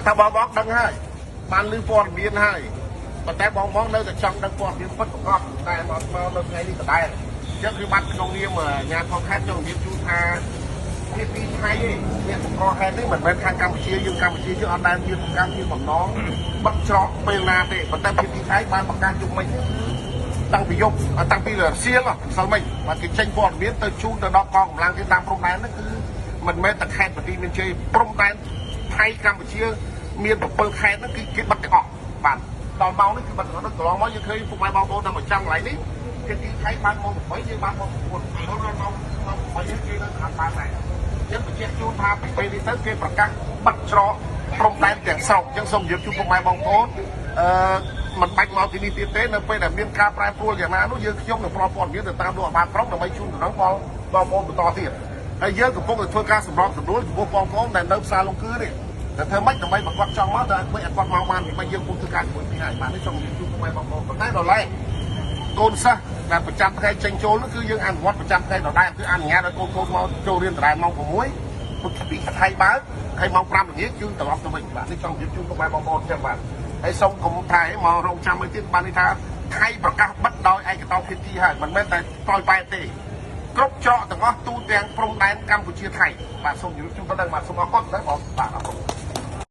ថាបងដឹងហើយបានលឺព័ត៌មានហើយប៉ុន្តែបងនៅតែចង់ដឹងព័ត៌មានពិតប្រាកដតែមកនៅថ្ងៃនេះដដែលអញ្ចឹងគឺបាត់ក្នុងនាមអាជ្ញាធរខេត្តចង់និយាយជូនថាពីពីថៃឯងអ្នកបង្កហេតុនេះមិនមែនខាងកម្ពុជាយើងអត់ដែលមានកម្មជាបំណងបាត់ច្រកពេលណាទេប៉ុន្តែពីថៃបានបង្កាសជុំមិញតាំងពីយប់តាំងពីរសៀលម្សិលមិញបាទគេចេញព័ត៌មានទៅជូនទៅដល់កងកម្លាំងគេតាមព្រំដែនហ្នឹងគឺមិនមែនតែខេត្តបន្ទាយមានជ័យព្រំដែនថៃកម្ពុជាមាន7ខេត្តហ្នឹងគឺគេបិទទាំងអស់បាទដល់ម៉ោងនេះគឺបិទទាំងអស់កន្លងមកយើងឃើញពុកម៉ែបងប្អូនតាមប្រចាំកន្លែងនេះគេទីថៃបានម៉ោង8យើងបានម៉ោង9ដល់ម៉ោង8យើងគេនៅខាងបានដែរយើងបញ្ជាក់ជូនថាពីពេលនេះទៅគេប្រកាសបិទច្រកព្រំដែនទាំងស្រុងអញ្ចឹងសូមជម្រាបជូនពុកម៉ែបងប្អូនមិនបាច់មកទីនេះទៀតទេនៅពេលដែលមានការប្រែប្រួលយ៉ាងណានោះយើងខ្ញុំនឹងប្រព័ន្ធមានទៅតាមលោកអាបាលក្រុងដើម្បីជូនដំណឹងបងប្អូនបន្តទៀតហើយយើងកំពុងតែធ្វើការសម្របសម្រួលចំពោះបងប្អូនដែលនៅផ្សារលង្គឺនេះតែធ្វើម៉េចដើម្បីបើគាត់ចង់មកតែមិនឲ្យគាត់មកបានពីយើងពុំធ្វើការជាមួយពីហើយបាទនេះសូមជម្រាបជូនពុកម៉ែបងប្អូនប៉ុន្តែដល់ឡែកកូនសិស្សដែលប្រចាំថ្ងៃចេញចូលនោះគឺយើងអនុវត្តប្រចាំថ្ងៃដដែលគឺអនុញ្ញាតឲ្យកូនមកចូលរៀនដដែលម៉ោង6ពុទ្ធពីថៃបើហើយម៉ោង5ល្ងាចគឺត្រឡប់ទៅវិញបាទនេះចង់ជម្រាបជូនពុកម៉ែបងប្អូនចឹងបាទហើយសូមកុំថាមករងចាំមើលទៀតបានន័យថាថៃប្រកាសបិទដោយឯកតោភាគីហើយមិនមែនតែតយបែបទេគ្រប់ច្រកទាំងអស់ទូទាំងព្រំដែនកម្ពុជាថៃបាទសូមជម្រាបជូនប៉ុណ្ណឹងបាទសូមអរគុណដែរបងបាទអរគុណ